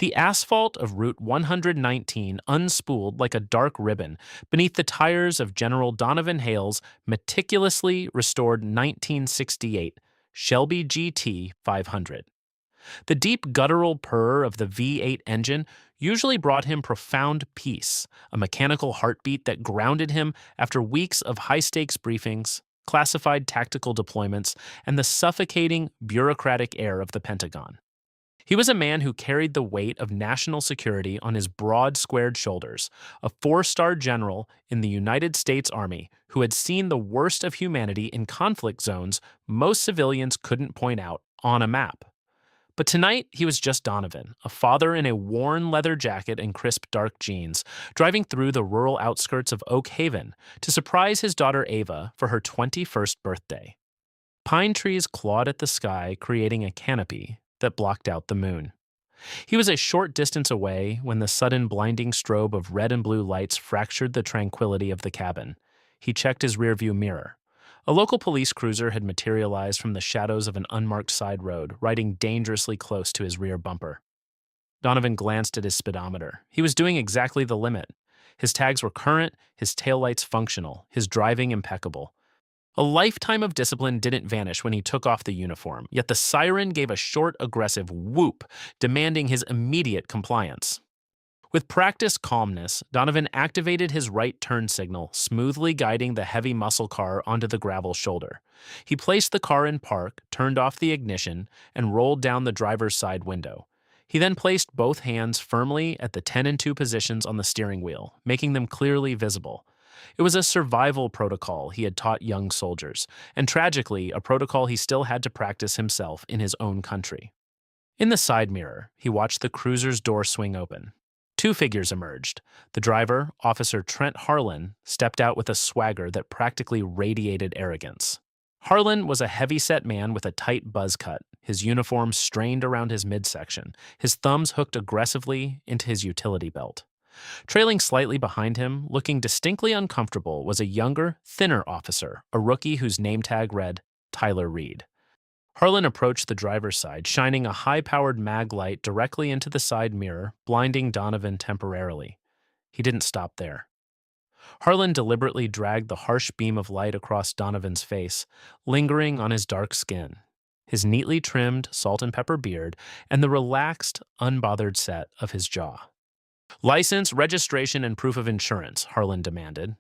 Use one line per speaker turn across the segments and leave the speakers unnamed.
The asphalt of Route 119 unspooled like a dark ribbon beneath the tires of General Donovan Hale's meticulously restored 1968 Shelby GT 500. The deep guttural purr of the V8 engine usually brought him profound peace, a mechanical heartbeat that grounded him after weeks of high-stakes briefings, classified tactical deployments, and the suffocating bureaucratic air of the Pentagon. He was a man who carried the weight of national security on his broad, squared shoulders, a four-star general in the United States Army who had seen the worst of humanity in conflict zones most civilians couldn't point out on a map. But tonight, he was just Donovan, a father in a worn leather jacket and crisp dark jeans, driving through the rural outskirts of Oak Haven to surprise his daughter Ava for her 21st birthday. Pine trees clawed at the sky, creating a canopy that blocked out the moon. He was a short distance away when the sudden blinding strobe of red and blue lights fractured the tranquility of the cabin. He checked his rearview mirror. A local police cruiser had materialized from the shadows of an unmarked side road, riding dangerously close to his rear bumper. Donovan glanced at his speedometer. He was doing exactly the limit. His tags were current, his taillights functional, his driving impeccable. A lifetime of discipline didn't vanish when he took off the uniform, yet the siren gave a short, aggressive whoop, demanding his immediate compliance. With practiced calmness, Donovan activated his right turn signal, smoothly guiding the heavy muscle car onto the gravel shoulder. He placed the car in park, turned off the ignition, and rolled down the driver's side window. He then placed both hands firmly at the 10 and 2 positions on the steering wheel, making them clearly visible. It was a survival protocol he had taught young soldiers, and tragically, a protocol he still had to practice himself in his own country. In the side mirror, he watched the cruiser's door swing open. Two figures emerged. The driver, Officer Trent Harlan, stepped out with a swagger that practically radiated arrogance. Harlan was a heavy-set man with a tight buzz cut, his uniform strained around his midsection, his thumbs hooked aggressively into his utility belt. Trailing slightly behind him, looking distinctly uncomfortable, was a younger, thinner officer, a rookie whose name tag read Tyler Reed. Harlan approached the driver's side, shining a high-powered mag light directly into the side mirror, blinding Donovan temporarily. He didn't stop there. Harlan deliberately dragged the harsh beam of light across Donovan's face, lingering on his dark skin, his neatly trimmed salt and pepper beard, and the relaxed, unbothered set of his jaw. "License, registration, and proof of insurance," Harlan demanded.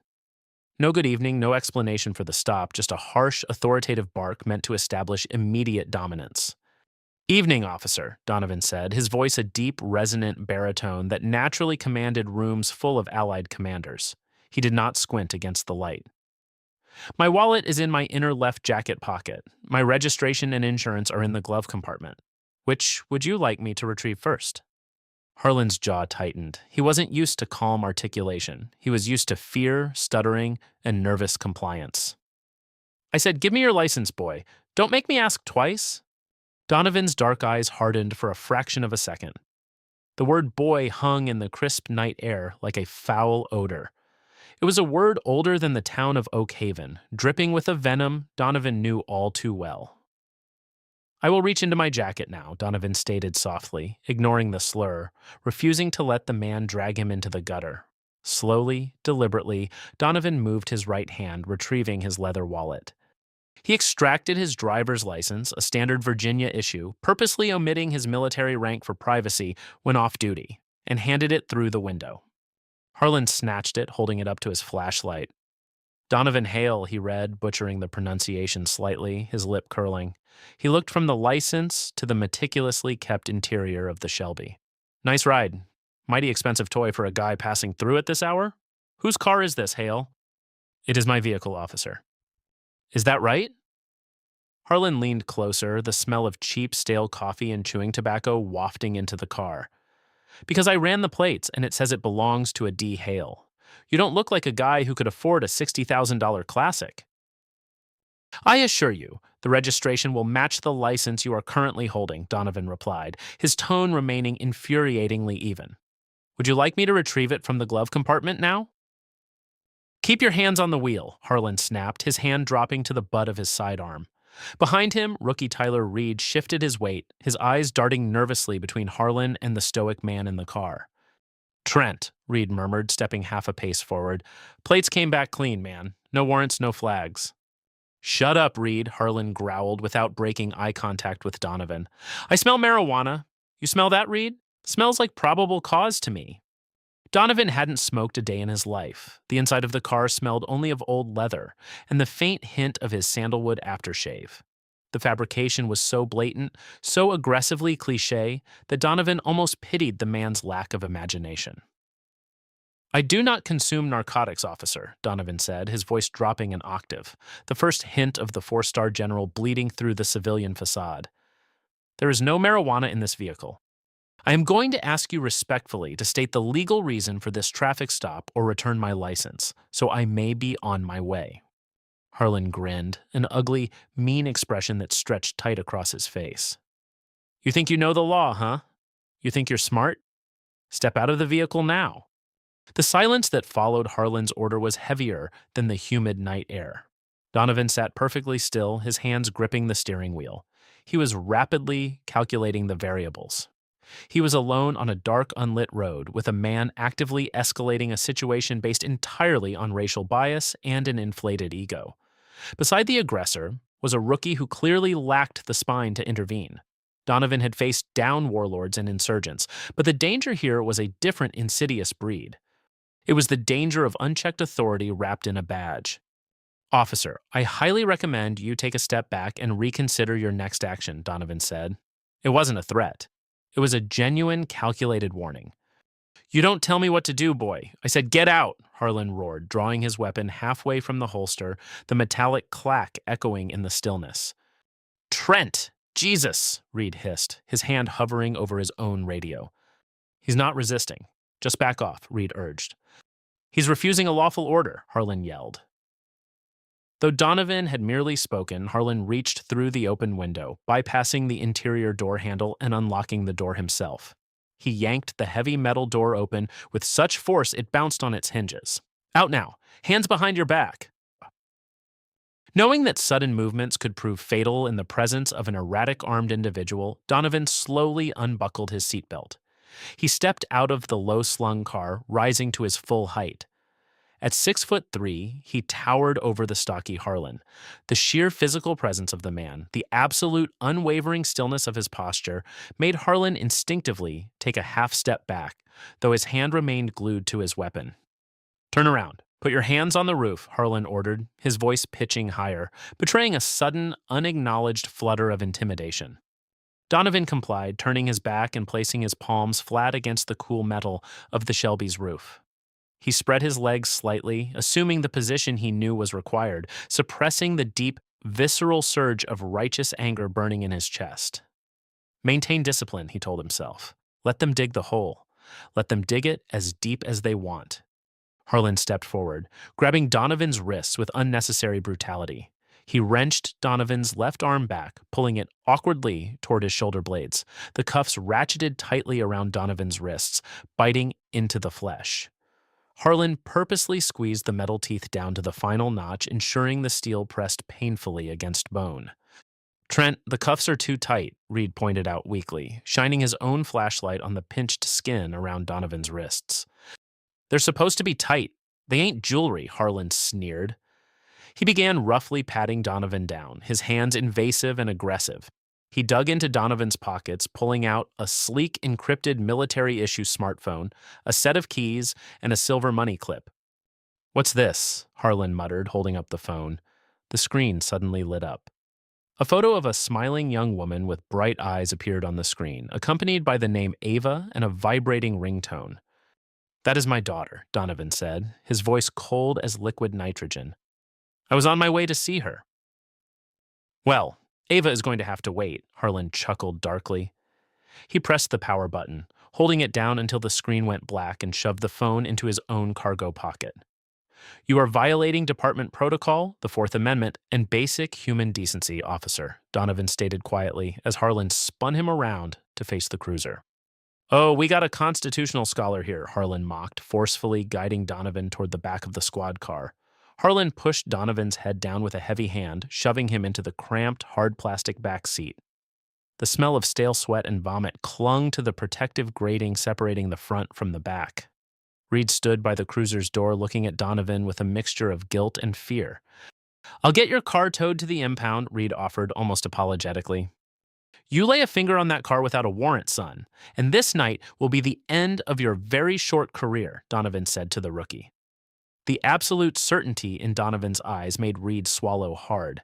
No good evening, no explanation for the stop, just a harsh, authoritative bark meant to establish immediate dominance. "Evening, officer," Donovan said, his voice a deep, resonant baritone that naturally commanded rooms full of Allied commanders. He did not squint against the light. "My wallet is in my inner left jacket pocket. My registration and insurance are in the glove compartment. Which would you like me to retrieve first?" Harlan's jaw tightened. He wasn't used to calm articulation. He was used to fear, stuttering, and nervous compliance. "I said, give me your license, boy. Don't make me ask twice." Donovan's dark eyes hardened for a fraction of a second. The word boy hung in the crisp night air like a foul odor. It was a word older than the town of Oak Haven, dripping with a venom Donovan knew all too well. "I will reach into my jacket now," Donovan stated softly, ignoring the slur, refusing to let the man drag him into the gutter. Slowly, deliberately, Donovan moved his right hand, retrieving his leather wallet. He extracted his driver's license, a standard Virginia issue, purposely omitting his military rank for privacy when off duty, and handed it through the window. Harlan snatched it, holding it up to his flashlight. "Donovan Hale," he read, butchering the pronunciation slightly, his lip curling. He looked from the license to the meticulously kept interior of the Shelby. "Nice ride. Mighty expensive toy for a guy passing through at this hour? Whose car is this, Hale?" "It is my vehicle, officer." "Is that right?" Harlan leaned closer, the smell of cheap, stale coffee and chewing tobacco wafting into the car. "Because I ran the plates, and it says it belongs to a D. Hale. You don't look like a guy who could afford a $60,000 classic." "I assure you, the registration will match the license you are currently holding," Donovan replied, his tone remaining infuriatingly even. "Would you like me to retrieve it from the glove compartment now?" "Keep your hands on the wheel," Harlan snapped, his hand dropping to the butt of his sidearm. Behind him, rookie Tyler Reed shifted his weight, his eyes darting nervously between Harlan and the stoic man in the car. Trent, Reed murmured, stepping half a pace forward. Plates came back clean, man. No warrants, no flags. Shut up, Reed, Harlan growled without breaking eye contact with Donovan. I smell marijuana. You smell that, Reed? Smells like probable cause to me. Donovan hadn't smoked a day in his life. The inside of the car smelled only of old leather and the faint hint of his sandalwood aftershave. The fabrication was so blatant, so aggressively cliché, that Donovan almost pitied the man's lack of imagination. I do not consume narcotics, officer, Donovan said, his voice dropping an octave, the first hint of the four-star general bleeding through the civilian facade. There is no marijuana in this vehicle. I am going to ask you respectfully to state the legal reason for this traffic stop or return my license, so I may be on my way. Harlan grinned, an ugly, mean expression that stretched tight across his face. You think you know the law, huh? You think you're smart? Step out of the vehicle now. The silence that followed Harlan's order was heavier than the humid night air. Donovan sat perfectly still, his hands gripping the steering wheel. He was rapidly calculating the variables. He was alone on a dark, unlit road with a man actively escalating a situation based entirely on racial bias and an inflated ego. Beside the aggressor was a rookie who clearly lacked the spine to intervene. Donovan had faced down warlords and insurgents, but the danger here was a different insidious breed. It was the danger of unchecked authority wrapped in a badge. Officer, I highly recommend you take a step back and reconsider your next action, Donovan said. It wasn't a threat. It was a genuine, calculated warning. You don't tell me what to do, boy. I said, get out, Harlan roared, drawing his weapon halfway from the holster, the metallic clack echoing in the stillness. Trent! Jesus! Reed hissed, his hand hovering over his own radio. He's not resisting. Just back off, Reed urged. He's refusing a lawful order, Harlan yelled. Though Donovan had merely spoken, Harlan reached through the open window, bypassing the interior door handle and unlocking the door himself. He yanked the heavy metal door open with such force it bounced on its hinges. Out now. Hands behind your back. Knowing that sudden movements could prove fatal in the presence of an erratic armed individual, Donovan slowly unbuckled his seatbelt. He stepped out of the low-slung car, rising to his full height. At 6'3", he towered over the stocky Harlan. The sheer physical presence of the man, the absolute unwavering stillness of his posture, made Harlan instinctively take a half step back, though his hand remained glued to his weapon. Turn around. Put your hands on the roof, Harlan ordered, his voice pitching higher, betraying a sudden, unacknowledged flutter of intimidation. Donovan complied, turning his back and placing his palms flat against the cool metal of the Shelby's roof. He spread his legs slightly, assuming the position he knew was required, suppressing the deep, visceral surge of righteous anger burning in his chest. Maintain discipline, he told himself. Let them dig the hole. Let them dig it as deep as they want. Harlan stepped forward, grabbing Donovan's wrists with unnecessary brutality. He wrenched Donovan's left arm back, pulling it awkwardly toward his shoulder blades. The cuffs ratcheted tightly around Donovan's wrists, biting into the flesh. Harlan purposely squeezed the metal teeth down to the final notch, ensuring the steel pressed painfully against bone. Trent, the cuffs are too tight, Reed pointed out weakly, shining his own flashlight on the pinched skin around Donovan's wrists. They're supposed to be tight. They ain't jewelry, Harlan sneered. He began roughly patting Donovan down, his hands invasive and aggressive. He dug into Donovan's pockets, pulling out a sleek, encrypted military-issue smartphone, a set of keys, and a silver money clip. What's this? Harlan muttered, holding up the phone. The screen suddenly lit up. A photo of a smiling young woman with bright eyes appeared on the screen, accompanied by the name Ava and a vibrating ringtone. That is my daughter, Donovan said, his voice cold as liquid nitrogen. I was on my way to see her. Well, Ava is going to have to wait, Harlan chuckled darkly. He pressed the power button, holding it down until the screen went black and shoved the phone into his own cargo pocket. You are violating department protocol, the Fourth Amendment, and basic human decency, officer, Donovan stated quietly as Harlan spun him around to face the cruiser. Oh, we got a constitutional scholar here, Harlan mocked, forcefully guiding Donovan toward the back of the squad car. Harlan pushed Donovan's head down with a heavy hand, shoving him into the cramped, hard plastic back seat. The smell of stale sweat and vomit clung to the protective grating separating the front from the back. Reed stood by the cruiser's door looking at Donovan with a mixture of guilt and fear. "I'll get your car towed to the impound," Reed offered almost apologetically. "You lay a finger on that car without a warrant, son, and this night will be the end of your very short career," Donovan said to the rookie. The absolute certainty in Donovan's eyes made Reed swallow hard.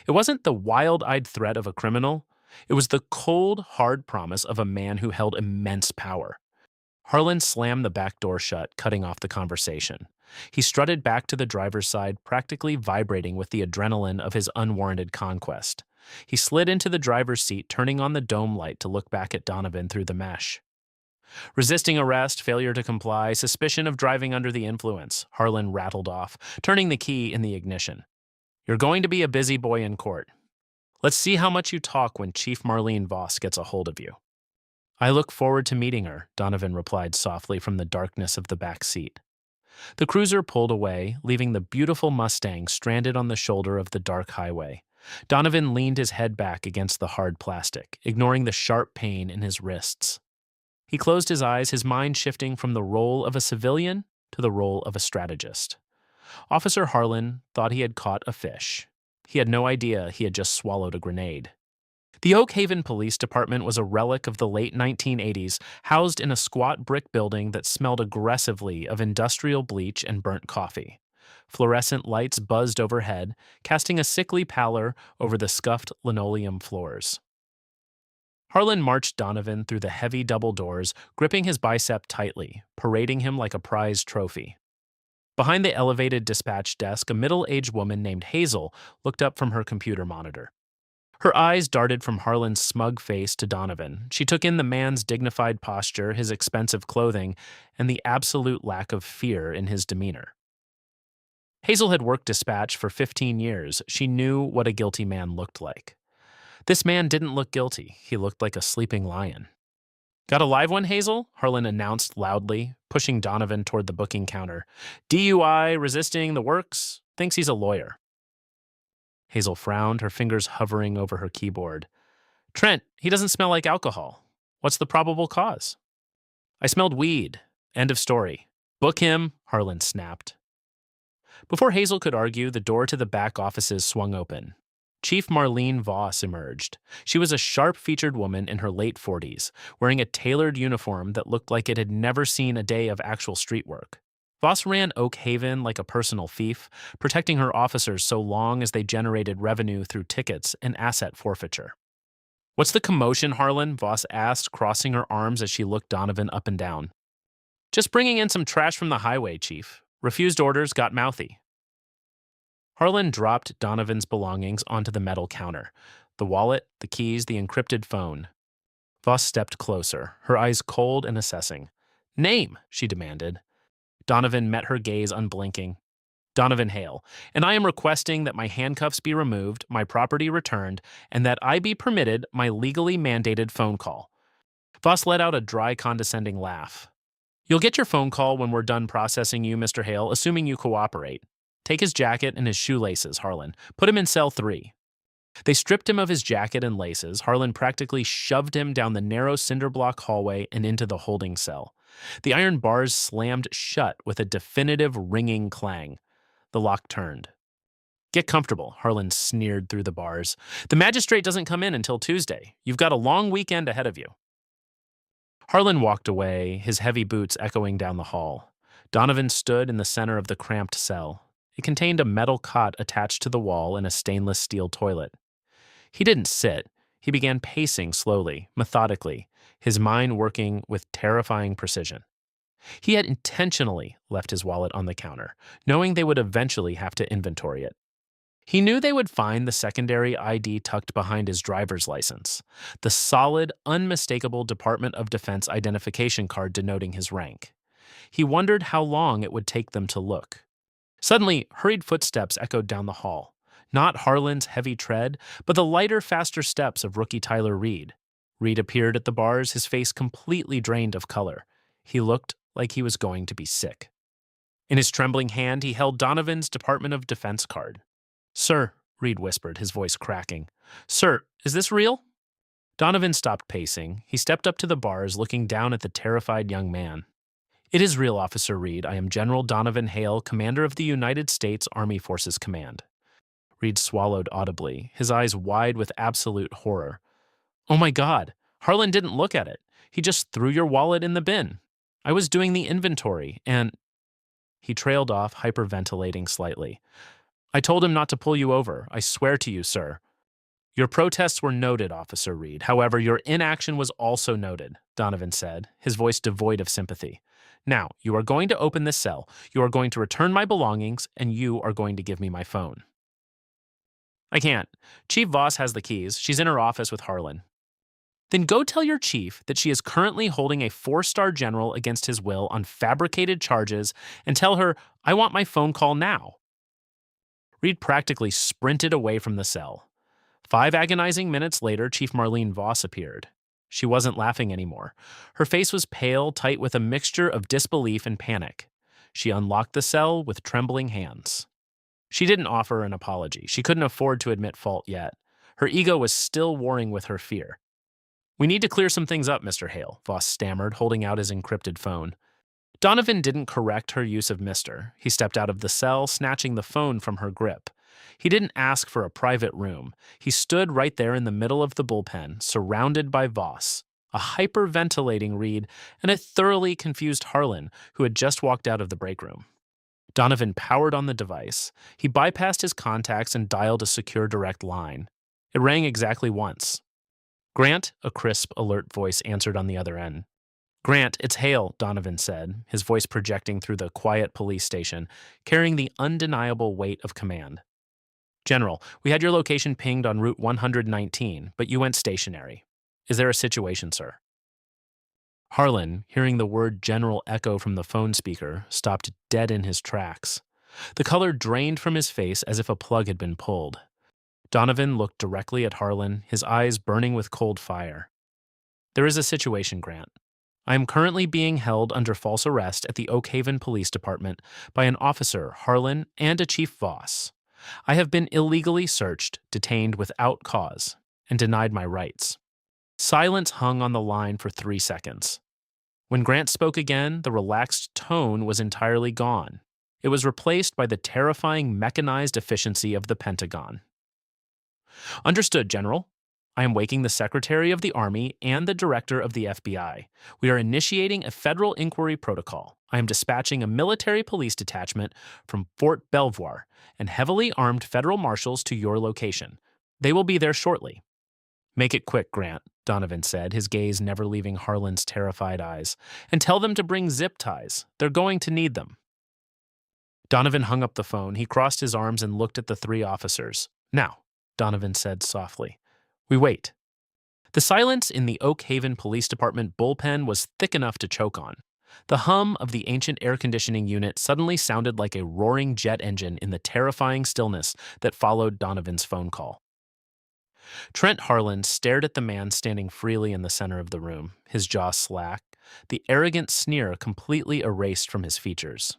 It wasn't the wild-eyed threat of a criminal. It was the cold, hard promise of a man who held immense power. Harlan slammed the back door shut, cutting off the conversation. He strutted back to the driver's side, practically vibrating with the adrenaline of his unwarranted conquest. He slid into the driver's seat, turning on the dome light to look back at Donovan through the mesh. "Resisting arrest, failure to comply, suspicion of driving under the influence," Harlan rattled off, turning the key in the ignition. "You're going to be a busy boy in court. Let's see how much you talk when Chief Marlene Voss gets a hold of you." "I look forward to meeting her," Donovan replied softly from the darkness of the back seat. The cruiser pulled away, leaving the beautiful Mustang stranded on the shoulder of the dark highway. Donovan leaned his head back against the hard plastic, ignoring the sharp pain in his wrists. He closed his eyes, his mind shifting from the role of a civilian to the role of a strategist. Officer Harlan thought he had caught a fish. He had no idea he had just swallowed a grenade. The Oak Haven Police Department was a relic of the late 1980s, housed in a squat brick building that smelled aggressively of industrial bleach and burnt coffee. Fluorescent lights buzzed overhead, casting a sickly pallor over the scuffed linoleum floors. Harlan marched Donovan through the heavy double doors, gripping his bicep tightly, parading him like a prized trophy. Behind the elevated dispatch desk, a middle-aged woman named Hazel looked up from her computer monitor. Her eyes darted from Harlan's smug face to Donovan. She took in the man's dignified posture, his expensive clothing, and the absolute lack of fear in his demeanor. Hazel had worked dispatch for 15 years. She knew what a guilty man looked like. This man didn't look guilty. He looked like a sleeping lion. "Got a live one, Hazel?" Harlan announced loudly, pushing Donovan toward the booking counter. "DUI, resisting the works, thinks he's a lawyer." Hazel frowned, her fingers hovering over her keyboard. "Trent, he doesn't smell like alcohol. What's the probable cause?" "I smelled weed. End of story." "Book him," Harlan snapped. Before Hazel could argue, the door to the back offices swung open. Chief Marlene Voss emerged. She was a sharp-featured woman in her late 40s, wearing a tailored uniform that looked like it had never seen a day of actual street work. Voss ran Oak Haven like a personal fief, protecting her officers so long as they generated revenue through tickets and asset forfeiture. "What's the commotion, Harlan?" Voss asked, crossing her arms as she looked Donovan up and down. "Just bringing in some trash from the highway, Chief. Refused orders, got mouthy." Harlan dropped Donovan's belongings onto the metal counter. The wallet, the keys, the encrypted phone. Voss stepped closer, her eyes cold and assessing. "Name," she demanded. Donovan met her gaze unblinking. "Donovan Hale, and I am requesting that my handcuffs be removed, my property returned, and that I be permitted my legally mandated phone call." Voss let out a dry, condescending laugh. "You'll get your phone call when we're done processing you, Mr. Hale, assuming you cooperate. Take his jacket and his shoelaces, Harlan. Put him in cell 3. They stripped him of his jacket and laces. Harlan practically shoved him down the narrow cinder-block hallway and into the holding cell. The iron bars slammed shut with a definitive ringing clang. The lock turned. "Get comfortable," Harlan sneered through the bars. "The magistrate doesn't come in until Tuesday. You've got a long weekend ahead of you." Harlan walked away, his heavy boots echoing down the hall. Donovan stood in the center of the cramped cell. It contained a metal cot attached to the wall and a stainless steel toilet. He didn't sit. He began pacing slowly, methodically, his mind working with terrifying precision. He had intentionally left his wallet on the counter, knowing they would eventually have to inventory it. He knew they would find the secondary ID tucked behind his driver's license, the solid, unmistakable Department of Defense identification card denoting his rank. He wondered how long it would take them to look. Suddenly, hurried footsteps echoed down the hall. Not Harlan's heavy tread, but the lighter, faster steps of rookie Tyler Reed. Reed appeared at the bars, his face completely drained of color. He looked like he was going to be sick. In his trembling hand, he held Donovan's Department of Defense card. "Sir," Reed whispered, his voice cracking. "Sir, is this real?" Donovan stopped pacing. He stepped up to the bars, looking down at the terrified young man. "It is real, Officer Reed. I am General Donovan Hale, commander of the United States Army Forces Command." Reed swallowed audibly, his eyes wide with absolute horror. "Oh my God! Harlan didn't look at it. He just threw your wallet in the bin. I was doing the inventory, and—" He trailed off, hyperventilating slightly. "I told him not to pull you over. I swear to you, sir." "Your protests were noted, Officer Reed. However, your inaction was also noted," Donovan said, his voice devoid of sympathy. "Now, you are going to open this cell, you are going to return my belongings, and you are going to give me my phone." "I can't. Chief Voss has the keys. She's in her office with Harlan." "Then go tell your chief that she is currently holding a 4-star general against his will on fabricated charges, and tell her, I want my phone call now." Reed practically sprinted away from the cell. 5 agonizing minutes later, Chief Marlene Voss appeared. She wasn't laughing anymore. Her face was pale, tight with a mixture of disbelief and panic. She unlocked the cell with trembling hands. She didn't offer an apology. She couldn't afford to admit fault yet. Her ego was still warring with her fear. "We need to clear some things up, Mr. Hale," Voss stammered, holding out his encrypted phone. Donovan didn't correct her use of Mr. He stepped out of the cell, snatching the phone from her grip. He didn't ask for a private room. He stood right there in the middle of the bullpen, surrounded by Voss, a hyperventilating Reed, and a thoroughly confused Harlan, who had just walked out of the break room. Donovan powered on the device. He bypassed his contacts and dialed a secure direct line. It rang exactly once. "Grant," a crisp, alert voice answered on the other end. "Grant, it's Hale," Donovan said, his voice projecting through the quiet police station, carrying the undeniable weight of command. "General, we had your location pinged on Route 119, but you went stationary. Is there a situation, sir?" Harlan, hearing the word general echo from the phone speaker, stopped dead in his tracks. The color drained from his face as if a plug had been pulled. Donovan looked directly at Harlan, his eyes burning with cold fire. "There is a situation, Grant. I am currently being held under false arrest at the Oak Haven Police Department by an officer, Harlan, and a Chief Voss. I have been illegally searched, detained without cause, and denied my rights." Silence hung on the line for 3 seconds. When Grant spoke again, the relaxed tone was entirely gone. It was replaced by the terrifying mechanized efficiency of the Pentagon. "Understood, General. I am waking the Secretary of the Army and the Director of the FBI. We are initiating a federal inquiry protocol. I am dispatching a military police detachment from Fort Belvoir and heavily armed federal marshals to your location. They will be there shortly." "Make it quick, Grant," Donovan said, his gaze never leaving Harlan's terrified eyes. "And tell them to bring zip ties. They're going to need them." Donovan hung up the phone. He crossed his arms and looked at the 3 officers. "Now," Donovan said softly, "we wait." The silence in the Oak Haven Police Department bullpen was thick enough to choke on. The hum of the ancient air conditioning unit suddenly sounded like a roaring jet engine in the terrifying stillness that followed Donovan's phone call. Trent Harlan stared at the man standing freely in the center of the room, his jaw slack, the arrogant sneer completely erased from his features.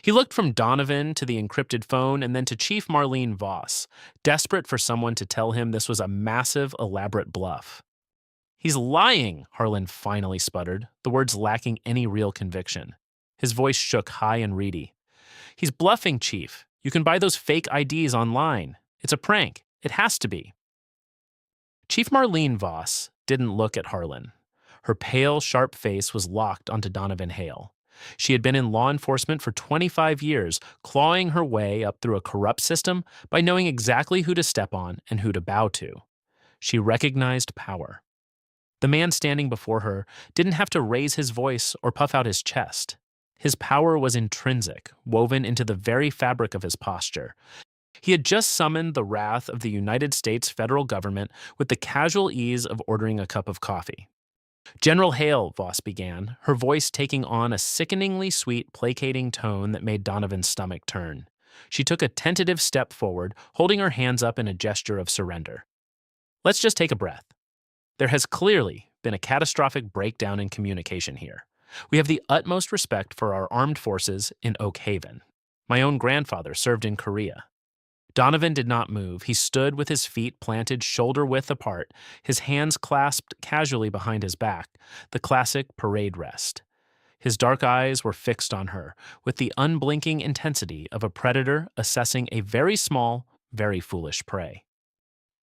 He looked from Donovan to the encrypted phone and then to Chief Marlene Voss, desperate for someone to tell him this was a massive, elaborate bluff. "He's lying," Harlan finally sputtered, the words lacking any real conviction. His voice shook high and reedy. "He's bluffing, Chief. You can buy those fake IDs online. It's a prank. It has to be." Chief Marlene Voss didn't look at Harlan. Her pale, sharp face was locked onto Donovan Hale. She had been in law enforcement for 25 years, clawing her way up through a corrupt system by knowing exactly who to step on and who to bow to. She recognized power. The man standing before her didn't have to raise his voice or puff out his chest. His power was intrinsic, woven into the very fabric of his posture. He had just summoned the wrath of the United States federal government with the casual ease of ordering a cup of coffee. "General Hale," Voss began, her voice taking on a sickeningly sweet, placating tone that made Donovan's stomach turn. She took a tentative step forward, holding her hands up in a gesture of surrender. "Let's just take a breath. There has clearly been a catastrophic breakdown in communication here. We have the utmost respect for our armed forces in Oak Haven. My own grandfather served in Korea. Donovan did not move. He stood with his feet planted shoulder width apart, his hands clasped casually behind his back, the classic parade rest. His dark eyes were fixed on her, with the unblinking intensity of a predator assessing a very small, very foolish prey.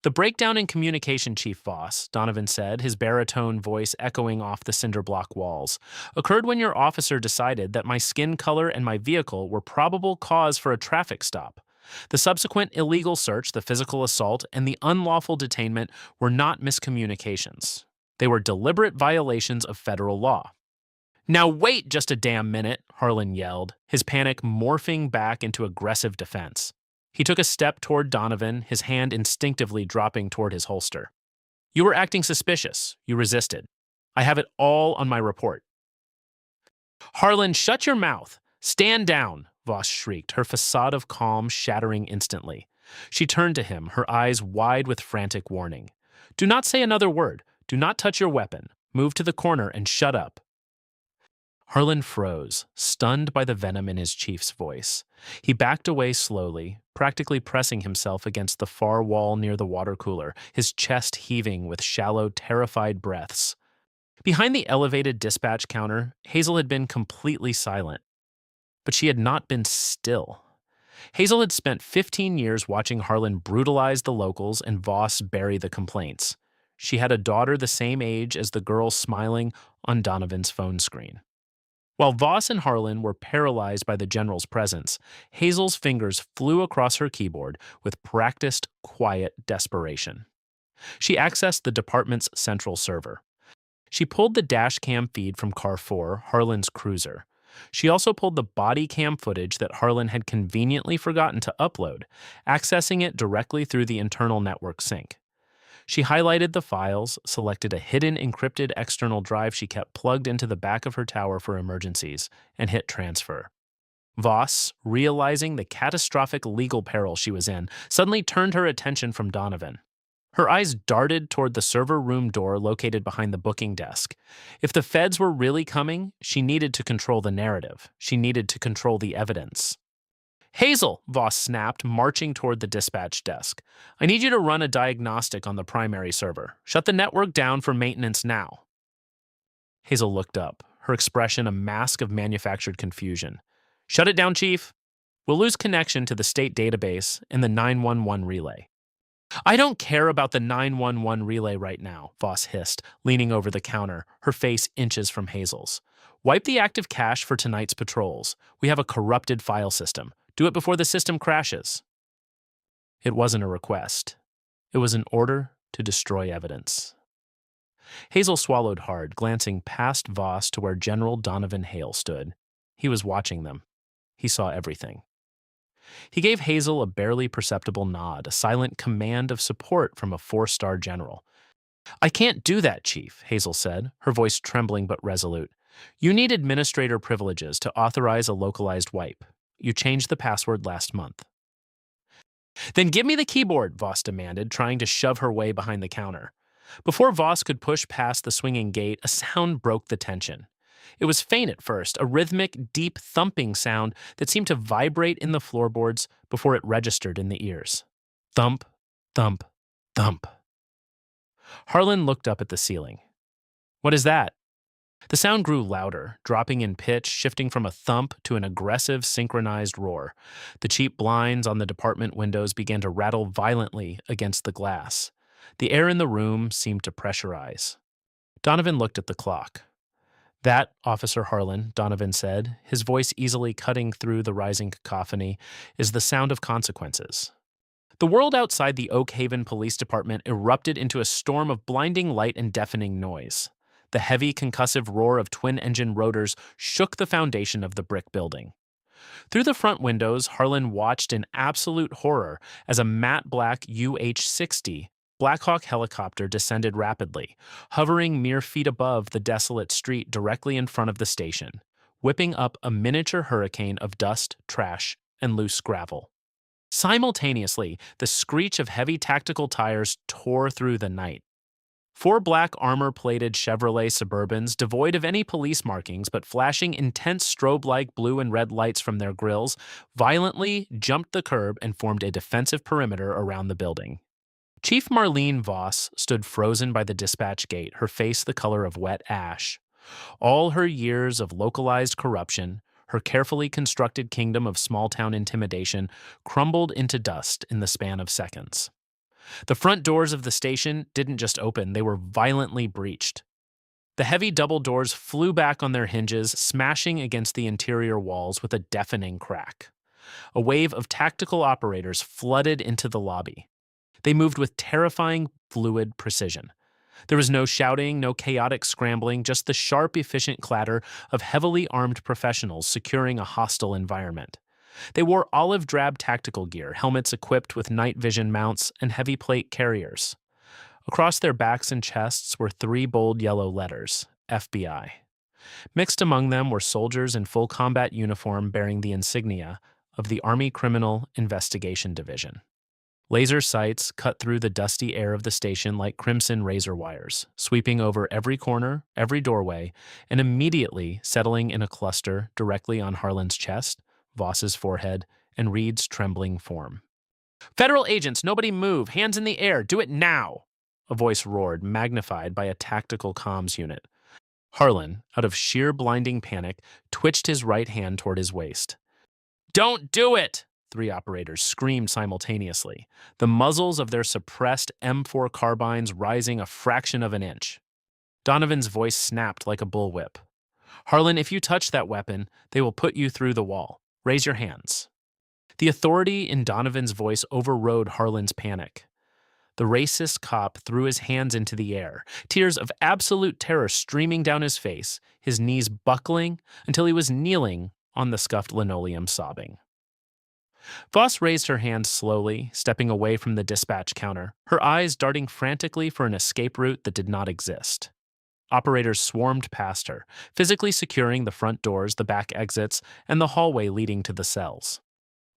The breakdown in communication, Chief Voss, Donovan said, his baritone voice echoing off the cinder block walls, occurred when your officer decided that my skin color and my vehicle were probable cause for a traffic stop. The subsequent illegal search, the physical assault, and the unlawful detainment were not miscommunications. They were deliberate violations of federal law. Now wait just a damn minute, Harlan yelled, his panic morphing back into aggressive defense. He took a step toward Donovan, his hand instinctively dropping toward his holster. You were acting suspicious. You resisted. I have it all on my report. Harlan, shut your mouth. Stand down, Voss shrieked, her facade of calm shattering instantly. She turned to him, her eyes wide with frantic warning. Do not say another word. Do not touch your weapon. Move to the corner and shut up. Harlan froze, stunned by the venom in his chief's voice. He backed away slowly, practically pressing himself against the far wall near the water cooler, his chest heaving with shallow, terrified breaths. Behind the elevated dispatch counter, Hazel had been completely silent. But she had not been still. Hazel had spent 15 years watching Harlan brutalize the locals and Voss bury the complaints. She had a daughter the same age as the girl smiling on Donovan's phone screen. While Voss and Harlan were paralyzed by the general's presence, Hazel's fingers flew across her keyboard with practiced, quiet desperation. She accessed the department's central server. She pulled the dash cam feed from Car 4, Harlan's cruiser. She also pulled the body cam footage that Harlan had conveniently forgotten to upload, accessing it directly through the internal network sync. She highlighted the files, selected a hidden encrypted external drive she kept plugged into the back of her tower for emergencies, and hit transfer. Voss, realizing the catastrophic legal peril she was in, suddenly turned her attention from Donovan. Her eyes darted toward the server room door located behind the booking desk. If the feds were really coming, she needed to control the narrative. She needed to control the evidence. Hazel, Voss snapped, marching toward the dispatch desk. I need you to run a diagnostic on the primary server. Shut the network down for maintenance now. Hazel looked up, her expression a mask of manufactured confusion. Shut it down, Chief. We'll lose connection to the state database and the 911 relay. I don't care about the 911 relay right now, Voss hissed, leaning over the counter, her face inches from Hazel's. Wipe the active cache for tonight's patrols. We have a corrupted file system. Do it before the system crashes. It wasn't a request. It was an order to destroy evidence. Hazel swallowed hard, glancing past Voss to where General Donovan Hale stood. He was watching them. He saw everything. He gave Hazel a barely perceptible nod, a silent command of support from a 4-star general. I can't do that, Chief, Hazel said, her voice trembling but resolute. You need administrator privileges to authorize a localized wipe. You changed the password last month. Then give me the keyboard, Voss demanded, trying to shove her way behind the counter. Before Voss could push past the swinging gate, a sound broke the tension. It was faint at first, a rhythmic, deep thumping sound that seemed to vibrate in the floorboards before it registered in the ears. Thump, thump, thump. Harlan looked up at the ceiling. What is that? The sound grew louder, dropping in pitch, shifting from a thump to an aggressive, synchronized roar. The cheap blinds on the department windows began to rattle violently against the glass. The air in the room seemed to pressurize. Donovan looked at the clock. That, Officer Harlan, Donovan said, his voice easily cutting through the rising cacophony, is the sound of consequences. The world outside the Oak Haven Police Department erupted into a storm of blinding light and deafening noise. The heavy, concussive roar of twin-engine rotors shook the foundation of the brick building. Through the front windows, Harlan watched in absolute horror as a matte black UH-60 Black Hawk helicopter descended rapidly, hovering mere feet above the desolate street directly in front of the station, whipping up a miniature hurricane of dust, trash, and loose gravel. Simultaneously, the screech of heavy tactical tires tore through the night. Four black armor-plated Chevrolet Suburbans, devoid of any police markings but flashing intense strobe-like blue and red lights from their grills, violently jumped the curb and formed a defensive perimeter around the building. Chief Marlene Voss stood frozen by the dispatch gate, her face the color of wet ash. All her years of localized corruption, her carefully constructed kingdom of small-town intimidation, crumbled into dust in the span of seconds. The front doors of the station didn't just open, they were violently breached. The heavy double doors flew back on their hinges, smashing against the interior walls with a deafening crack. A wave of tactical operators flooded into the lobby. They moved with terrifying, fluid precision. There was no shouting, no chaotic scrambling, just the sharp, efficient clatter of heavily armed professionals securing a hostile environment. They wore olive drab tactical gear, helmets equipped with night vision mounts, and heavy plate carriers. Across their backs and chests were three bold yellow letters, FBI. Mixed among them were soldiers in full combat uniform bearing the insignia of the Army Criminal Investigation Division. Laser sights cut through the dusty air of the station like crimson razor wires, sweeping over every corner, every doorway, and immediately settling in a cluster directly on Harlan's chest, Voss's forehead, and Reed's trembling form. "Federal agents, nobody move! Hands in the air! Do it now!" A voice roared, magnified by a tactical comms unit. Harlan, out of sheer blinding panic, twitched his right hand toward his waist. "Don't do it!" Three operators screamed simultaneously, the muzzles of their suppressed M4 carbines rising a fraction of an inch. Donovan's voice snapped like a bullwhip. "Harlan, if you touch that weapon, they will put you through the wall. Raise your hands." The authority in Donovan's voice overrode Harlan's panic. The racist cop threw his hands into the air, tears of absolute terror streaming down his face, his knees buckling until he was kneeling on the scuffed linoleum sobbing. Voss raised her hands slowly, stepping away from the dispatch counter, her eyes darting frantically for an escape route that did not exist. Operators swarmed past her, physically securing the front doors, the back exits, and the hallway leading to the cells.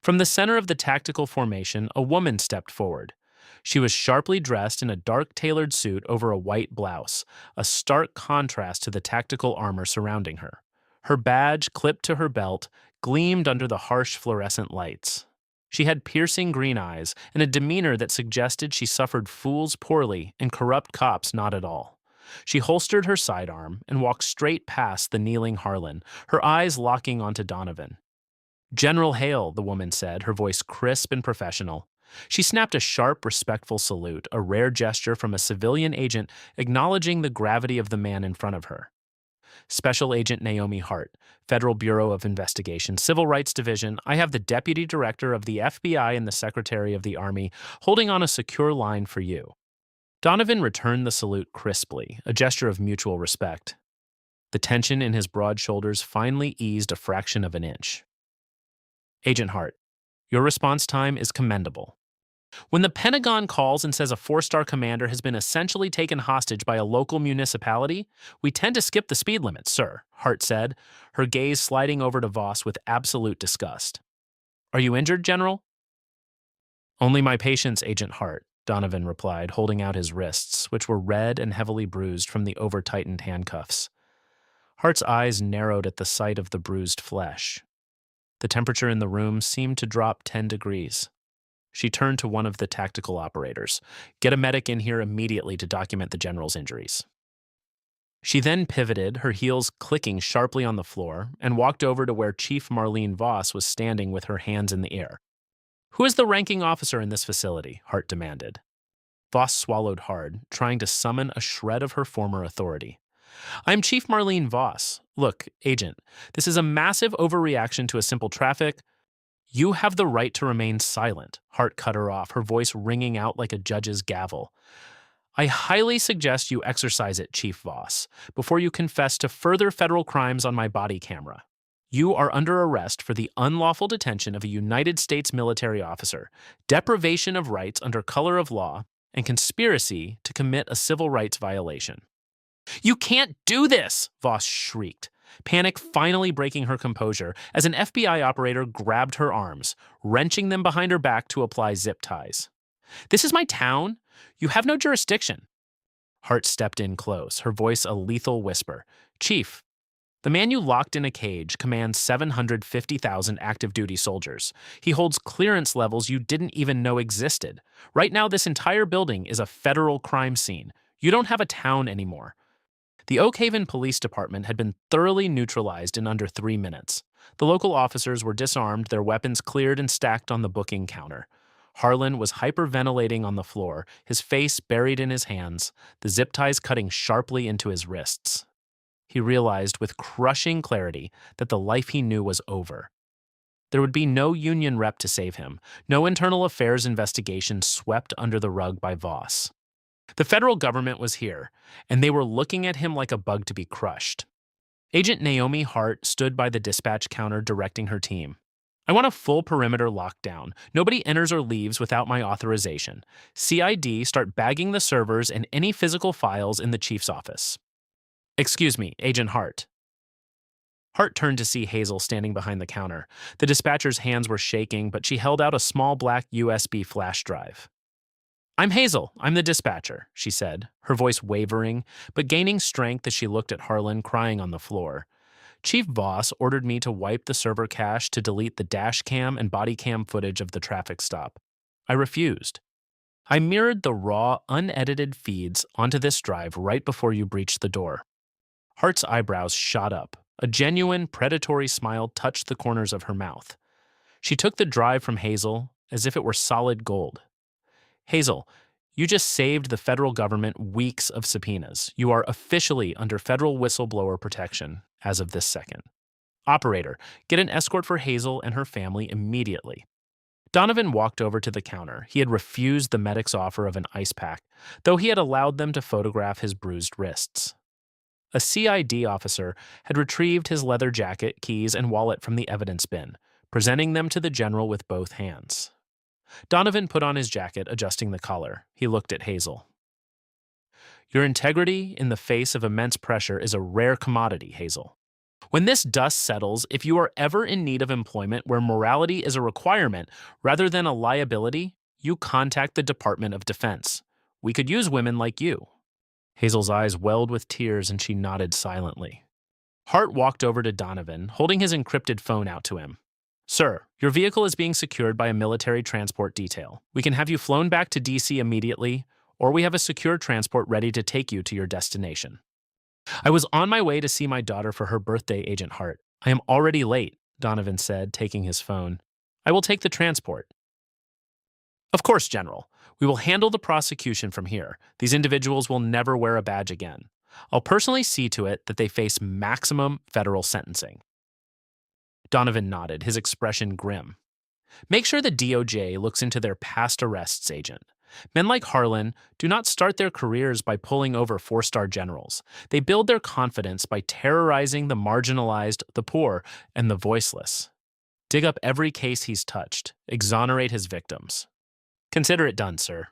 From the center of the tactical formation, a woman stepped forward. She was sharply dressed in a dark tailored suit over a white blouse, a stark contrast to the tactical armor surrounding her. Her badge, clipped to her belt, gleamed under the harsh fluorescent lights. She had piercing green eyes and a demeanor that suggested she suffered fools poorly and corrupt cops not at all. She holstered her sidearm and walked straight past the kneeling Harlan, her eyes locking onto Donovan. "General Hale," the woman said, her voice crisp and professional. She snapped a sharp, respectful salute, a rare gesture from a civilian agent acknowledging the gravity of the man in front of her. "Special Agent Naomi Hart, Federal Bureau of Investigation, Civil Rights Division. I have the Deputy Director of the FBI and the Secretary of the Army holding on a secure line for you." Donovan returned the salute crisply, a gesture of mutual respect. The tension in his broad shoulders finally eased a fraction of an inch. "Agent Hart, your response time is commendable. When the Pentagon calls and says a four-star commander has been essentially taken hostage by a local municipality, we tend to skip the speed limit, sir," Hart said, her gaze sliding over to Voss with absolute disgust. "Are you injured, General?" "Only my patience, Agent Hart," Donovan replied, holding out his wrists, which were red and heavily bruised from the over-tightened handcuffs. Hart's eyes narrowed at the sight of the bruised flesh. The temperature in the room seemed to drop 10 degrees. She turned to one of the tactical operators. "Get a medic in here immediately to document the general's injuries." She then pivoted, her heels clicking sharply on the floor, and walked over to where Chief Marlene Voss was standing with her hands in the air. "Who is the ranking officer in this facility?" Hart demanded. Voss swallowed hard, trying to summon a shred of her former authority. "I'm Chief Marlene Voss. Look, Agent, this is a massive overreaction to a simple traffic—" "You have the right to remain silent," Hart cut her off, her voice ringing out like a judge's gavel. "I highly suggest you exercise it, Chief Voss, before you confess to further federal crimes on my body camera. You are under arrest for the unlawful detention of a United States military officer, deprivation of rights under color of law, and conspiracy to commit a civil rights violation." "You can't do this!" Voss shrieked, panic finally breaking her composure as an FBI operator grabbed her arms, wrenching them behind her back to apply zip ties. "This is my town. You have no jurisdiction." Hart stepped in close, her voice a lethal whisper. Chief, the man you locked in a cage commands 750,000 active duty soldiers. He holds clearance levels you didn't even know existed. Right now, this entire building is a federal crime scene. You don't have a town anymore. The Oak Haven Police Department had been thoroughly neutralized in under 3 minutes. The local officers were disarmed, their weapons cleared and stacked on the booking counter. Harlan was hyperventilating on the floor, his face buried in his hands, the zip ties cutting sharply into his wrists. He realized with crushing clarity that the life he knew was over. There would be no union rep to save him, no internal affairs investigation swept under the rug by Voss. The federal government was here, and they were looking at him like a bug to be crushed. Agent Naomi Hart stood by the dispatch counter directing her team. I want a full perimeter lockdown. Nobody enters or leaves without my authorization. CID start bagging the servers and any physical files in the chief's office. Excuse me, Agent Hart. Hart turned to see Hazel standing behind the counter. The dispatcher's hands were shaking, but she held out a small black USB flash drive. I'm Hazel. I'm the dispatcher, she said, her voice wavering, but gaining strength as she looked at Harlan crying on the floor. Chief Voss ordered me to wipe the server cache to delete the dash cam and body cam footage of the traffic stop. I refused. I mirrored the raw, unedited feeds onto this drive right before you breached the door. Hart's eyebrows shot up. A genuine, predatory smile touched the corners of her mouth. She took the drive from Hazel as if it were solid gold. Hazel, you just saved the federal government weeks of subpoenas. You are officially under federal whistleblower protection as of this second. Operator, get an escort for Hazel and her family immediately. Donovan walked over to the counter. He had refused the medic's offer of an ice pack, though he had allowed them to photograph his bruised wrists. A CID officer had retrieved his leather jacket, keys, and wallet from the evidence bin, presenting them to the general with both hands. Donovan put on his jacket, adjusting the collar. He looked at Hazel. Your integrity in the face of immense pressure is a rare commodity, Hazel. When this dust settles, if you are ever in need of employment where morality is a requirement rather than a liability, you contact the Department of Defense. We could use women like you. Hazel's eyes welled with tears and she nodded silently. Hart walked over to Donovan, holding his encrypted phone out to him. Sir, your vehicle is being secured by a military transport detail. We can have you flown back to D.C. immediately, or we have a secure transport ready to take you to your destination. I was on my way to see my daughter for her birthday, Agent Hart. I am already late, Donovan said, taking his phone. I will take the transport. Of course, General. We will handle the prosecution from here. These individuals will never wear a badge again. I'll personally see to it that they face maximum federal sentencing. Donovan nodded, his expression grim. Make sure the DOJ looks into their past arrests, Agent. Men like Harlan do not start their careers by pulling over four-star generals. They build their confidence by terrorizing the marginalized, the poor, and the voiceless. Dig up every case he's touched. Exonerate his victims. Consider it done, sir.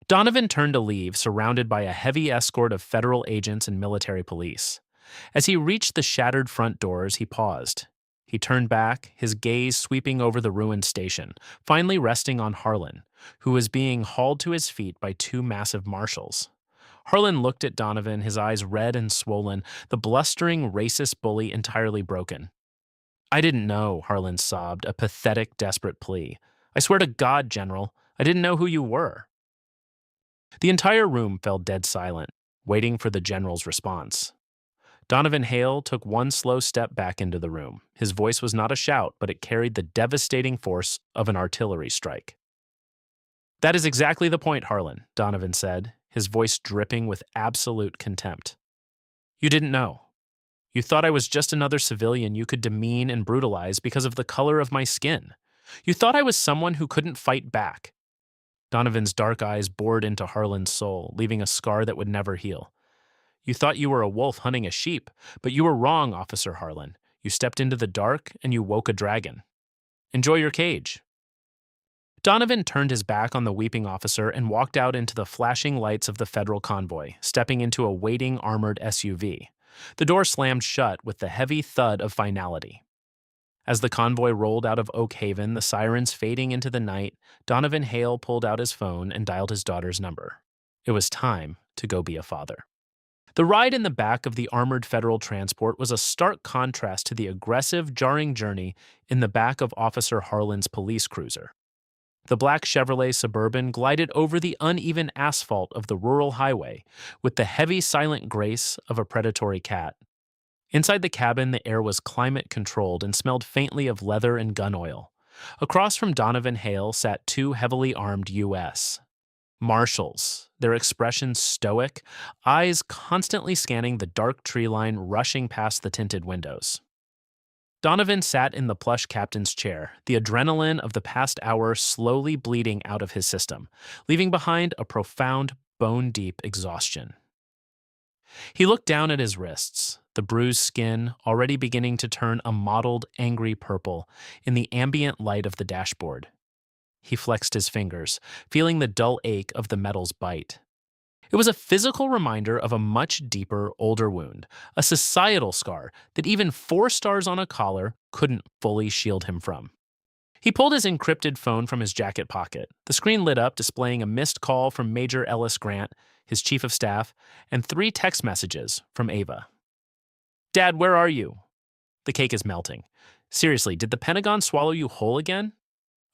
Donovan turned to leave, surrounded by a heavy escort of federal agents and military police. As he reached the shattered front doors, he paused. He turned back, his gaze sweeping over the ruined station, finally resting on Harlan, who was being hauled to his feet by two massive marshals. Harlan looked at Donovan, his eyes red and swollen, the blustering, racist bully entirely broken. I didn't know, Harlan sobbed, a pathetic, desperate plea. I swear to God, General, I didn't know who you were. The entire room fell dead silent, waiting for the general's response. Donovan Hale took one slow step back into the room. His voice was not a shout, but it carried the devastating force of an artillery strike. That is exactly the point, Harlan, Donovan said, his voice dripping with absolute contempt. You didn't know. You thought I was just another civilian you could demean and brutalize because of the color of my skin. You thought I was someone who couldn't fight back. Donovan's dark eyes bored into Harlan's soul, leaving a scar that would never heal. You thought you were a wolf hunting a sheep, but you were wrong, Officer Harlan. You stepped into the dark and you woke a dragon. Enjoy your cage. Donovan turned his back on the weeping officer and walked out into the flashing lights of the federal convoy, stepping into a waiting armored SUV. The door slammed shut with the heavy thud of finality. As the convoy rolled out of Oak Haven, the sirens fading into the night, Donovan Hale pulled out his phone and dialed his daughter's number. It was time, to go be a father. The ride in the back of the armored federal transport was a stark contrast to the aggressive, jarring journey in the back of Officer Harlan's police cruiser. The black Chevrolet Suburban glided over the uneven asphalt of the rural highway with the heavy, silent grace of a predatory cat. Inside the cabin, the air was climate controlled and smelled faintly of leather and gun oil. Across from Donovan Hale sat two heavily armed U.S. Marshals, their expressions stoic, eyes constantly scanning the dark tree line rushing past the tinted windows. Donovan sat in the plush captain's chair, the adrenaline of the past hour slowly bleeding out of his system, leaving behind a profound, bone-deep exhaustion. He looked down at his wrists, the bruised skin already beginning to turn a mottled, angry purple in the ambient light of the dashboard. He flexed his fingers, feeling the dull ache of the metal's bite. It was a physical reminder of a much deeper, older wound, a societal scar that even 4 stars on a collar couldn't fully shield him from. He pulled his encrypted phone from his jacket pocket. The screen lit up, displaying a missed call from Major Ellis Grant, his chief of staff, and 3 text messages from Ava. "Dad, where are you?" "The cake is melting." "Seriously, did the Pentagon swallow you whole again?"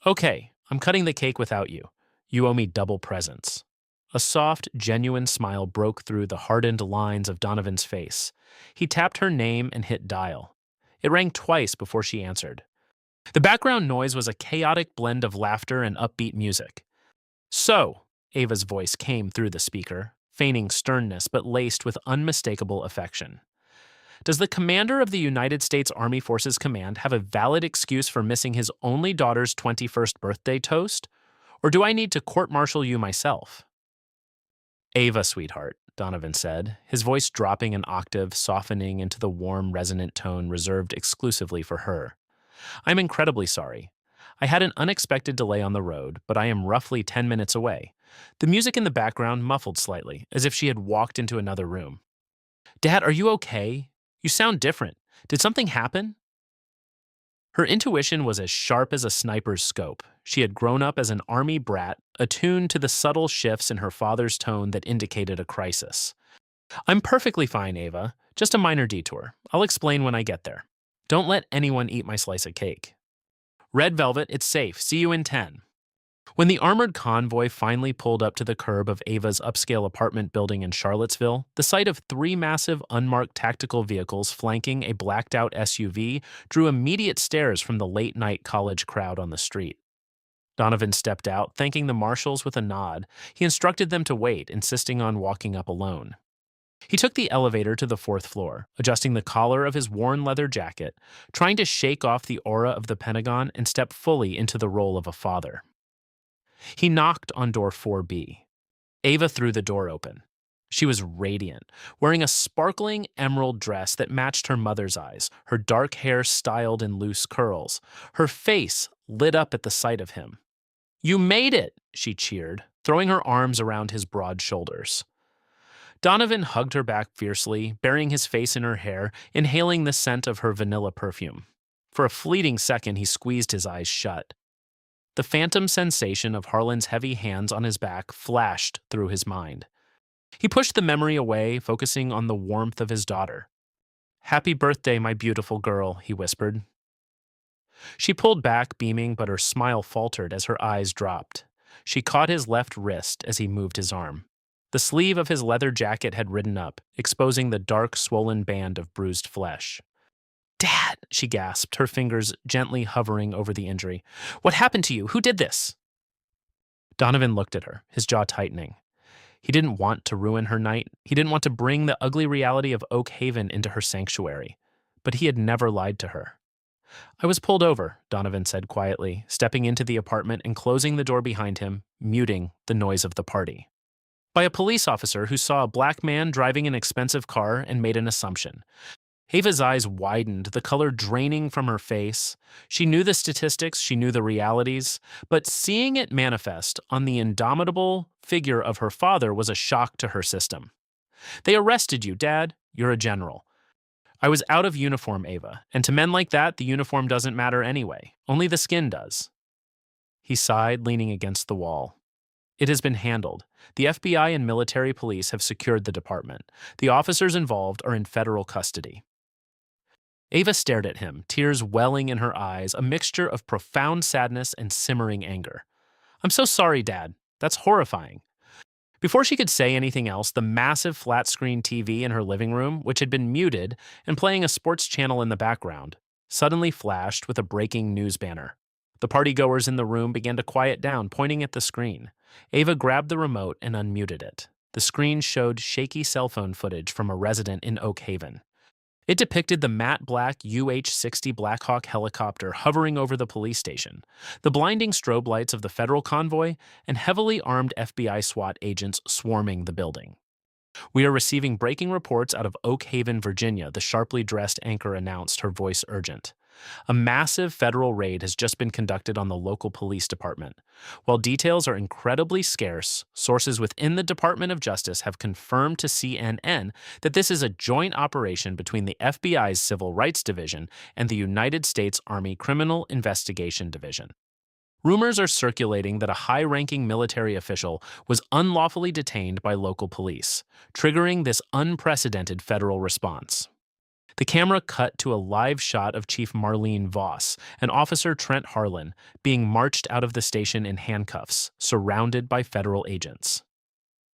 "Okay, I'm cutting the cake without you. You owe me double presents." A soft, genuine smile broke through the hardened lines of Donovan's face. He tapped her name and hit dial. It rang twice before she answered. The background noise was a chaotic blend of laughter and upbeat music. "So," Ava's voice came through the speaker, feigning sternness but laced with unmistakable affection. "Does the commander of the United States Army Forces Command have a valid excuse for missing his only daughter's 21st birthday toast? Or do I need to court-martial you myself?" "Ava, sweetheart," Donovan said, his voice dropping an octave, softening into the warm, resonant tone reserved exclusively for her. "I'm incredibly sorry. I had an unexpected delay on the road, but I am roughly 10 minutes away." The music in the background muffled slightly, as if she had walked into another room. "Dad, are you okay? You sound different. Did something happen?" Her intuition was as sharp as a sniper's scope. She had grown up as an army brat, attuned to the subtle shifts in her father's tone that indicated a crisis. "I'm perfectly fine, Ava. Just a minor detour. I'll explain when I get there. Don't let anyone eat my slice of cake." "Red Velvet, it's safe. See you in 10. When the armored convoy finally pulled up to the curb of Ava's upscale apartment building in Charlottesville, the sight of 3 massive unmarked tactical vehicles flanking a blacked-out SUV drew immediate stares from the late-night college crowd on the street. Donovan stepped out, thanking the marshals with a nod. He instructed them to wait, insisting on walking up alone. He took the elevator to the 4th floor, adjusting the collar of his worn leather jacket, trying to shake off the aura of the Pentagon and step fully into the role of a father. He knocked on door 4B. Ava threw the door open. She was radiant, wearing a sparkling emerald dress that matched her mother's eyes, her dark hair styled in loose curls. Her face lit up at the sight of him. "You made it!" she cheered, throwing her arms around his broad shoulders. Donovan hugged her back fiercely, burying his face in her hair, inhaling the scent of her vanilla perfume. For a fleeting second, he squeezed his eyes shut. The phantom sensation of Harlan's heavy hands on his back flashed through his mind. He pushed the memory away, focusing on the warmth of his daughter. "Happy birthday, my beautiful girl," he whispered. She pulled back, beaming, but her smile faltered as her eyes dropped. She caught his left wrist as he moved his arm. The sleeve of his leather jacket had ridden up, exposing the dark, swollen band of bruised flesh. "Dad," she gasped, her fingers gently hovering over the injury. "What happened to you? Who did this?" Donovan looked at her, his jaw tightening. He didn't want to ruin her night. He didn't want to bring the ugly reality of Oak Haven into her sanctuary. But he had never lied to her. "I was pulled over," Donovan said quietly, stepping into the apartment and closing the door behind him, muting the noise of the party. "By a police officer who saw a black man driving an expensive car and made an assumption." Ava's eyes widened, the color draining from her face. She knew the statistics, she knew the realities, but seeing it manifest on the indomitable figure of her father was a shock to her system. "They arrested you, Dad. You're a general." "I was out of uniform, Ava, and to men like that, the uniform doesn't matter anyway. Only the skin does." He sighed, leaning against the wall. It has been handled. The FBI and military police have secured the department. The officers involved are in federal custody. Ava stared at him, tears welling in her eyes, a mixture of profound sadness and simmering anger. I'm so sorry, Dad. That's horrifying. Before she could say anything else, the massive flat-screen TV in her living room, which had been muted and playing a sports channel in the background, suddenly flashed with a breaking news banner. The partygoers in the room began to quiet down, pointing at the screen. Ava grabbed the remote and unmuted it. The screen showed shaky cell phone footage from a resident in Oak Haven. It depicted the matte black UH-60 Blackhawk helicopter hovering over the police station, the blinding strobe lights of the federal convoy, and heavily armed FBI SWAT agents swarming the building. We are receiving breaking reports out of Oak Haven, Virginia, the sharply dressed anchor announced, her voice urgent. A massive federal raid has just been conducted on the local police department. While details are incredibly scarce, sources within the Department of Justice have confirmed to CNN that this is a joint operation between the FBI's Civil Rights Division and the United States Army Criminal Investigation Division. Rumors are circulating that a high-ranking military official was unlawfully detained by local police, triggering this unprecedented federal response. The camera cut to a live shot of Chief Marlene Voss and Officer Trent Harlan being marched out of the station in handcuffs, surrounded by federal agents.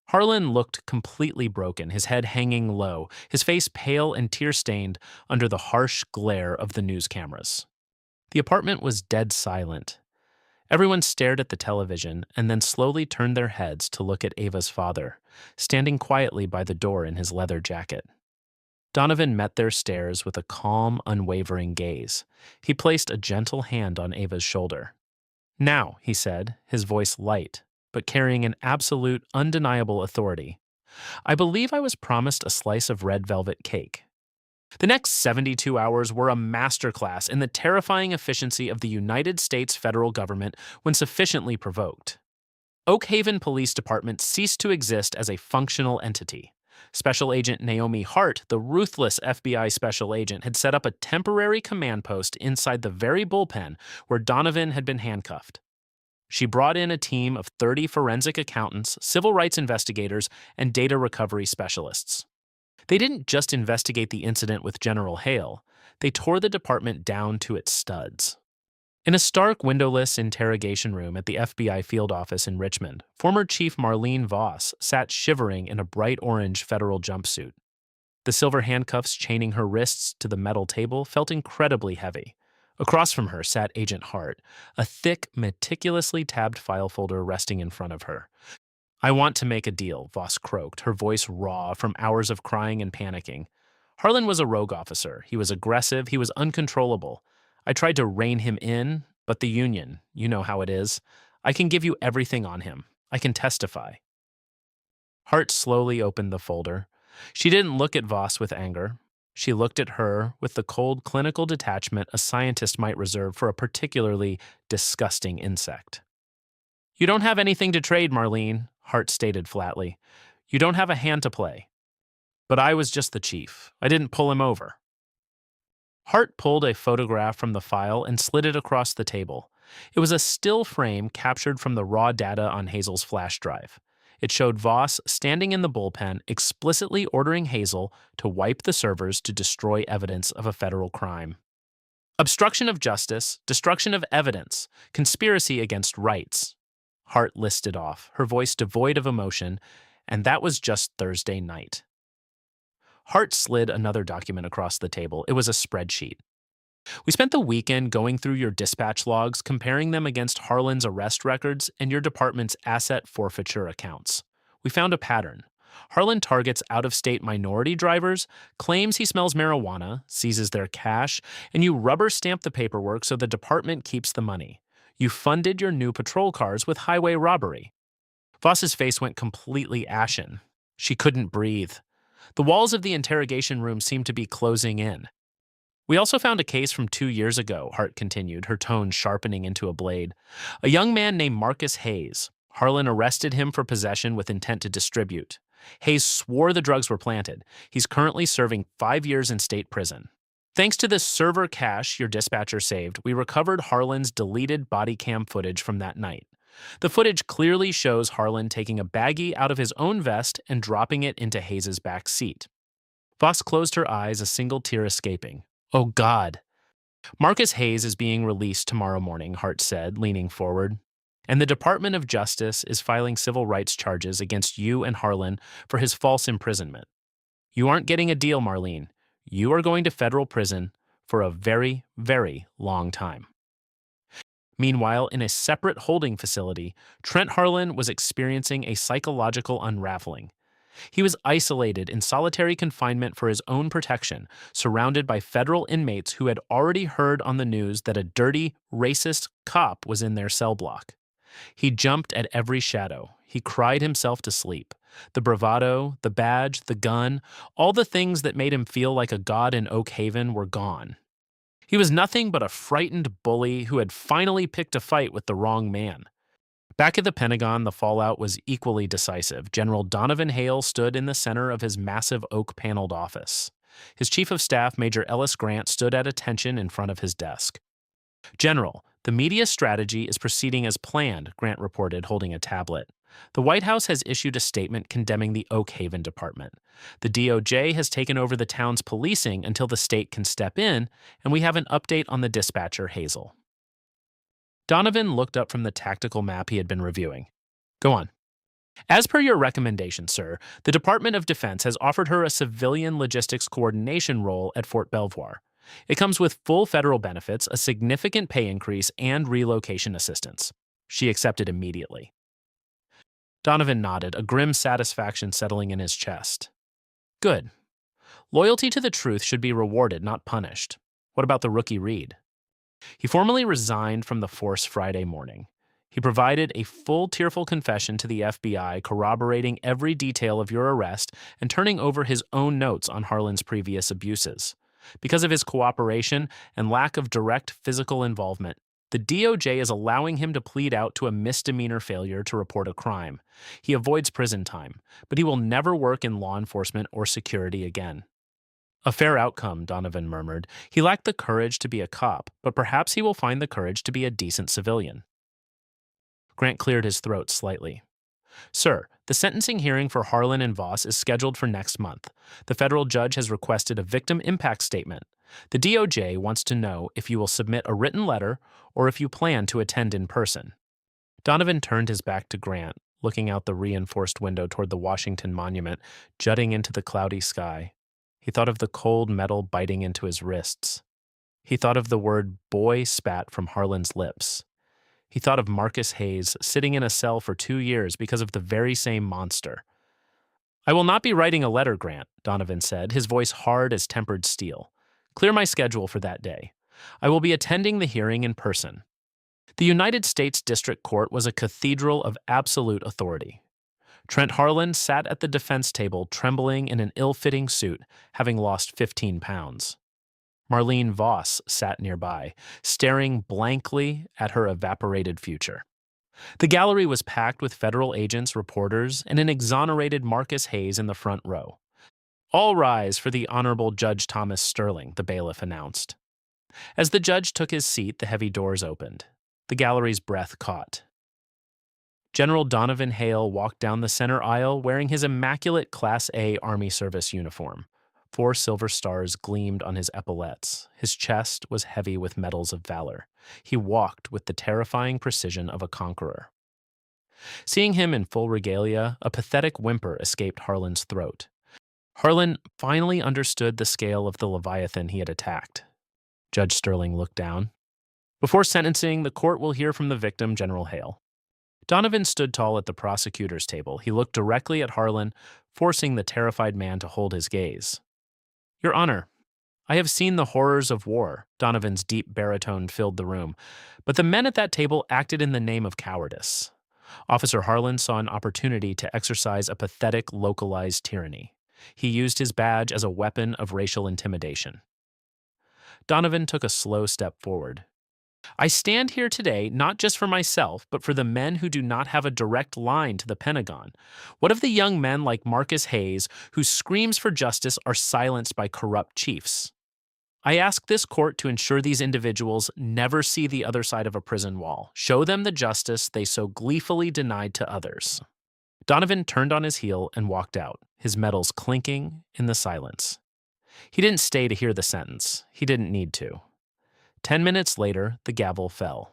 Harlan looked completely broken, his head hanging low, his face pale and tear-stained under the harsh glare of the news cameras. The apartment was dead silent. Everyone stared at the television and then slowly turned their heads to look at Ava's father, standing quietly by the door in his leather jacket. Donovan met their stares with a calm, unwavering gaze. He placed a gentle hand on Ava's shoulder. Now, he said, his voice light, but carrying an absolute, undeniable authority. I believe I was promised a slice of red velvet cake. The next 72 hours were a masterclass in the terrifying efficiency of the United States federal government when sufficiently provoked. Oak Haven Police Department ceased to exist as a functional entity. Special Agent Naomi Hart, the ruthless FBI special agent, had set up a temporary command post inside the very bullpen where Donovan had been handcuffed. She brought in a team of 30 forensic accountants, civil rights investigators, and data recovery specialists. They didn't just investigate the incident with General Hale, they tore the department down to its studs. In a stark, windowless interrogation room at the FBI field office in Richmond, former Chief Marlene Voss sat shivering in a bright orange federal jumpsuit. The silver handcuffs chaining her wrists to the metal table felt incredibly heavy. Across from her sat Agent Hart, a thick, meticulously tabbed file folder resting in front of her. I want to make a deal, Voss croaked, her voice raw from hours of crying and panicking. Harlan was a rogue officer. He was aggressive. He was uncontrollable. I tried to rein him in, but the union, you know how it is. I can give you everything on him. I can testify. Hart slowly opened the folder. She didn't look at Voss with anger. She looked at her with the cold clinical detachment a scientist might reserve for a particularly disgusting insect. You don't have anything to trade, Marlene, Hart stated flatly. You don't have a hand to play. But I was just the chief. I didn't pull him over. Hart pulled a photograph from the file and slid it across the table. It was a still frame captured from the raw data on Hazel's flash drive. It showed Voss standing in the bullpen, explicitly ordering Hazel to wipe the servers to destroy evidence of a federal crime. Obstruction of justice, destruction of evidence, conspiracy against rights. Hart listed off, her voice devoid of emotion, and that was just Thursday night. Hart slid another document across the table. It was a spreadsheet. We spent the weekend going through your dispatch logs, comparing them against Harlan's arrest records and your department's asset forfeiture accounts. We found a pattern. Harlan targets out-of-state minority drivers, claims he smells marijuana, seizes their cash, and you rubber stamp the paperwork so the department keeps the money. You funded your new patrol cars with highway robbery. Voss's face went completely ashen. She couldn't breathe. The walls of the interrogation room seemed to be closing in. We also found a case from 2 years ago, Hart continued, her tone sharpening into a blade. A young man named Marcus Hayes. Harlan arrested him for possession with intent to distribute. Hayes swore the drugs were planted. He's currently serving 5 years in state prison. Thanks to the server cache your dispatcher saved, we recovered Harlan's deleted body cam footage from that night. The footage clearly shows Harlan taking a baggie out of his own vest and dropping it into Hayes' back seat. Voss closed her eyes, a single tear escaping. Oh, God. Marcus Hayes is being released tomorrow morning, Hart said, leaning forward. And the Department of Justice is filing civil rights charges against you and Harlan for his false imprisonment. You aren't getting a deal, Marlene. You are going to federal prison for a very, very long time. Meanwhile, in a separate holding facility, Trent Harlan was experiencing a psychological unraveling. He was isolated in solitary confinement for his own protection, surrounded by federal inmates who had already heard on the news that a dirty, racist cop was in their cell block. He jumped at every shadow. He cried himself to sleep. The bravado, the badge, the gun, all the things that made him feel like a god in Oak Haven were gone. He was nothing but a frightened bully who had finally picked a fight with the wrong man. Back at the Pentagon, the fallout was equally decisive. General Donovan Hale stood in the center of his massive oak-paneled office. His chief of staff, Major Ellis Grant, stood at attention in front of his desk. General, the media strategy is proceeding as planned, Grant reported, holding a tablet. The White House has issued a statement condemning the Oak Haven Department. The DOJ has taken over the town's policing until the state can step in, and we have an update on the dispatcher, Hazel. Donovan looked up from the tactical map he had been reviewing. Go on. As per your recommendation, sir, the Department of Defense has offered her a civilian logistics coordination role at Fort Belvoir. It comes with full federal benefits, a significant pay increase, and relocation assistance. She accepted immediately. Donovan nodded, a grim satisfaction settling in his chest. Good. Loyalty to the truth should be rewarded, not punished. What about the rookie Reed? He formally resigned from the force Friday morning. He provided a full tearful confession to the FBI, corroborating every detail of your arrest and turning over his own notes on Harlan's previous abuses. Because of his cooperation and lack of direct physical involvement, the DOJ is allowing him to plead out to a misdemeanor failure to report a crime. He avoids prison time, but he will never work in law enforcement or security again. A fair outcome, Donovan murmured. He lacked the courage to be a cop, but perhaps he will find the courage to be a decent civilian. Grant cleared his throat slightly. Sir, the sentencing hearing for Harlan and Voss is scheduled for next month. The federal judge has requested a victim impact statement. The DOJ wants to know if you will submit a written letter or if you plan to attend in person. Donovan turned his back to Grant, looking out the reinforced window toward the Washington Monument, jutting into the cloudy sky. He thought of the cold metal biting into his wrists. He thought of the word boy spat from Harlan's lips. He thought of Marcus Hayes sitting in a cell for 2 years because of the very same monster. I will not be writing a letter, Grant, Donovan said, his voice hard as tempered steel. Clear my schedule for that day. I will be attending the hearing in person. The United States District Court was a cathedral of absolute authority. Trent Harlan sat at the defense table trembling in an ill-fitting suit, having lost 15 pounds. Marlene Voss sat nearby, staring blankly at her evaporated future. The gallery was packed with federal agents, reporters, and an exonerated Marcus Hayes in the front row. All rise for the Honorable Judge Thomas Sterling, the bailiff announced. As the judge took his seat, the heavy doors opened. The gallery's breath caught. General Donovan Hale walked down the center aisle wearing his immaculate Class A Army Service uniform. 4 silver stars gleamed on his epaulettes. His chest was heavy with medals of valor. He walked with the terrifying precision of a conqueror. Seeing him in full regalia, a pathetic whimper escaped Harlan's throat. Harlan finally understood the scale of the Leviathan he had attacked. Judge Sterling looked down. Before sentencing, the court will hear from the victim, General Hale. Donovan stood tall at the prosecutor's table. He looked directly at Harlan, forcing the terrified man to hold his gaze. Your Honor, I have seen the horrors of war, Donovan's deep baritone filled the room, but the men at that table acted in the name of cowardice. Officer Harlan saw an opportunity to exercise a pathetic, localized tyranny. He used his badge as a weapon of racial intimidation. Donovan took a slow step forward. I stand here today not just for myself, but for the men who do not have a direct line to the Pentagon. What of the young men like Marcus Hayes, whose screams for justice are silenced by corrupt chiefs? I ask this court to ensure these individuals never see the other side of a prison wall. Show them the justice they so gleefully denied to others. Donovan turned on his heel and walked out, his medals clinking in the silence. He didn't stay to hear the sentence. He didn't need to. 10 minutes later, the gavel fell.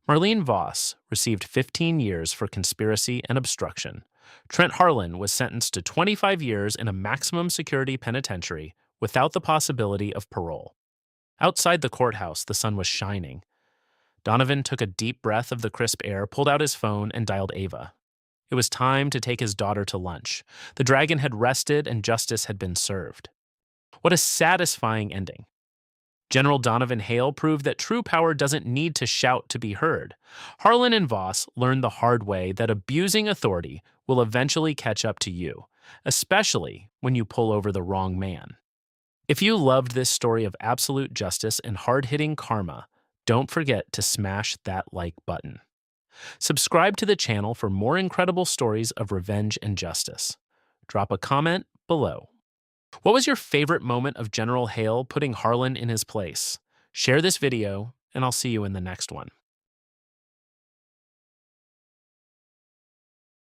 Marlene Voss received 15 years for conspiracy and obstruction. Trent Harlan was sentenced to 25 years in a maximum security penitentiary without the possibility of parole. Outside the courthouse, the sun was shining. Donovan took a deep breath of the crisp air, pulled out his phone, and dialed Ava. It was time to take his daughter to lunch. The dragon had rested and justice had been served. What a satisfying ending. General Donovan Hale proved that true power doesn't need to shout to be heard. Harlan and Voss learned the hard way that abusing authority will eventually catch up to you, especially when you pull over the wrong man. If you loved this story of absolute justice and hard-hitting karma, don't forget to smash that like button. Subscribe to the channel for more incredible stories of revenge and justice. Drop a comment below. What was your favorite moment of General Hale putting Harlan in his place? Share this video, and I'll see you in the next one.